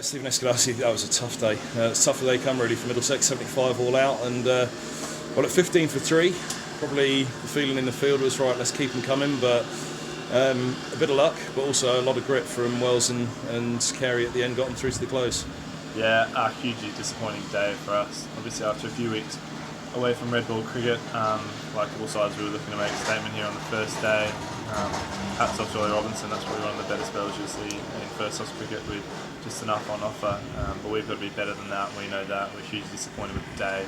Stephen Eskinazi, that was a tough day. It's tougher day come really for Middlesex, 75 all out, and well, at 15 for 3, probably the feeling in the field was right, let's keep them coming, but a bit of luck, but also a lot of grit from Wells and Carey at the end got them through to the close. Yeah, a hugely disappointing day for us. Obviously after a few weeks away from red ball cricket, like all sides, we were looking to make a statement here on the first day. Hats off to Ollie Robinson, that's probably one of the better spells you'll see in first class cricket with just enough on offer. But we've got to be better than that, we know that. We're hugely disappointed with the day.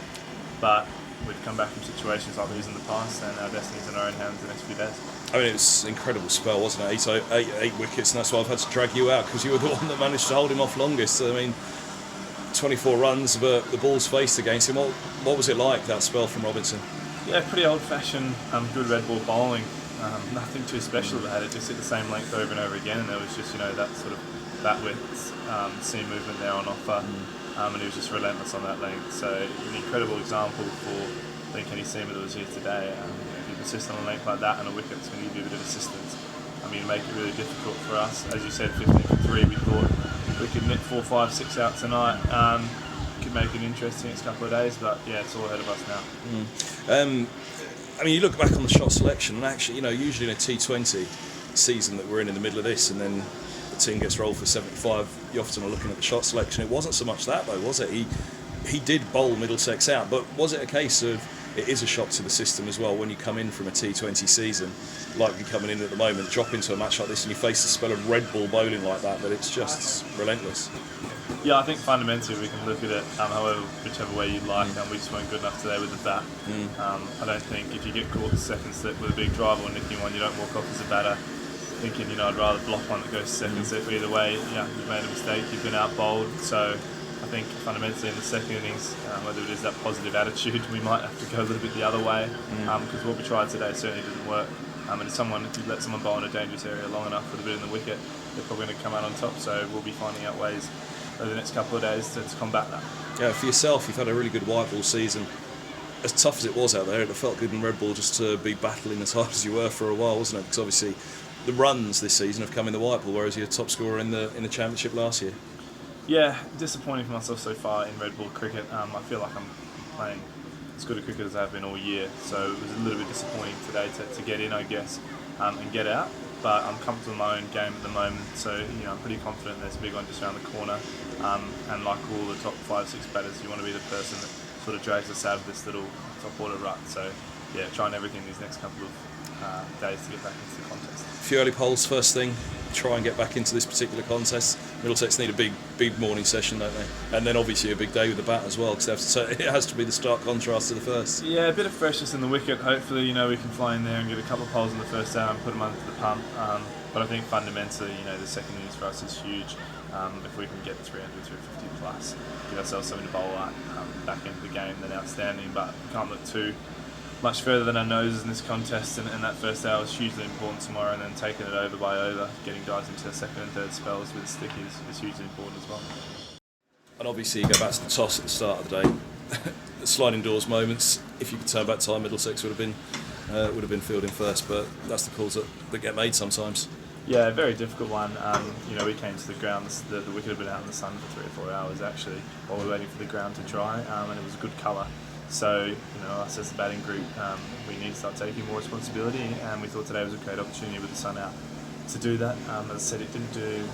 But we've come back from situations like these in the past, and our destiny's in our own hands the next few days. I mean, it was an incredible spell, wasn't it? Eight wickets, and that's why I've had to drag you out, because you were the one that managed to hold him off longest. I mean, 24 runs, but the ball's faced against him. What was it like, that spell from Robinson? Yeah, pretty old-fashioned, good red ball bowling. Nothing too special about it, just hit the same length over and over again, and there was just, that sort of width, seam movement there on offer, and he was just relentless on that length. So an incredible example for, I think, any seamer that was here today. If you persist on a length like that and a wicket, it's going to give you a bit of assistance. I mean, make it really difficult for us. As you said, 15 for 3, we thought we could nip 4, 5, 6 out tonight. Could make it interesting next couple of days, but yeah, it's all ahead of us now. I mean, you look back on the shot selection, and actually, usually in a T20 season that we're in the middle of this, and then the team gets rolled for 75, you often are looking at the shot selection. It wasn't so much that though, was it? He did bowl Middlesex out, but was it a case of it is a shock to the system as well when you come in from a T20 season, like you're coming in at the moment, drop into a match like this and you face a spell of red ball bowling like that it's just relentless? Yeah, I think fundamentally we can look at it whichever way you like, and we just weren't good enough today with the bat. I don't think if you get caught the second slip with a big drive or nicking one, you don't walk off as a batter thinking, I'd rather block one that goes second slip. Either way, you've made a mistake, you've been out bowled. So I think fundamentally in the second innings, whether it is that positive attitude, we might have to go a little bit the other way, because what we tried today certainly didn't work. And if you let someone bowl in a dangerous area long enough with a bit in the wicket, they're probably going to come out on top. So we'll be finding out ways over the next couple of days to combat that. Yeah, for yourself, you've had a really good white ball season. As tough as it was out there, it felt good in red ball just to be battling as hard as you were for a while, wasn't it? Because obviously the runs this season have come in the white ball, whereas you're top scorer in the championship last year. Yeah, disappointing for myself so far in red ball cricket. I feel like I'm playing as good a cricket as I have been all year, so it was a little bit disappointing today to get in, I guess, and get out. But I'm comfortable in my own game at the moment, so I'm pretty confident there's a big one just around the corner. And like all the top 5, 6 batters, you want to be the person that sort of drags us out of this little top order rut. So yeah, trying everything these next couple of days to get back into the contest. A few early polls first thing, try and get back into this particular contest. Middlesex need a big morning session, don't they? And then obviously a big day with the bat as well, because it has to be the stark contrast to the first. Yeah, a bit of freshness in the wicket. Hopefully, we can fly in there and get a couple of poles in the first day and put them under the pump. But I think fundamentally, the second innings for us is huge. If we can get 300, 350 plus, give ourselves something to bowl at back into the game, then outstanding. But we can't look too much further than our noses in this contest, and that first hour is hugely important tomorrow, and then taking it over by over, getting guys into their second and third spells with a stick is hugely important as well. And obviously you go back to the toss at the start of the day. The sliding doors moments, if you could turn back time, Middlesex would have been fielding first, but that's the calls that get made sometimes. Yeah, a very difficult one. We came to the ground, the wicket had been out in the sun for 3 or 4 hours actually, while we were waiting for the ground to dry, and it was a good colour. So, us as the batting group, we need to start taking more responsibility, and we thought today was a great opportunity with the sun out to do that. As I said, it didn't do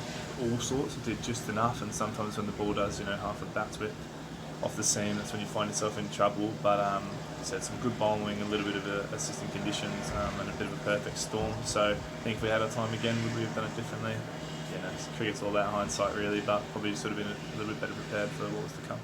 all sorts, it did just enough, and sometimes when the ball does, half a bat's width off the seam, that's when you find yourself in trouble. But I said some good bowling, a little bit of assisting conditions, and a bit of a perfect storm. So I think if we had our time again, would we have done it differently? Cricket's all about hindsight really, but probably sort of been a little bit better prepared for what was to come.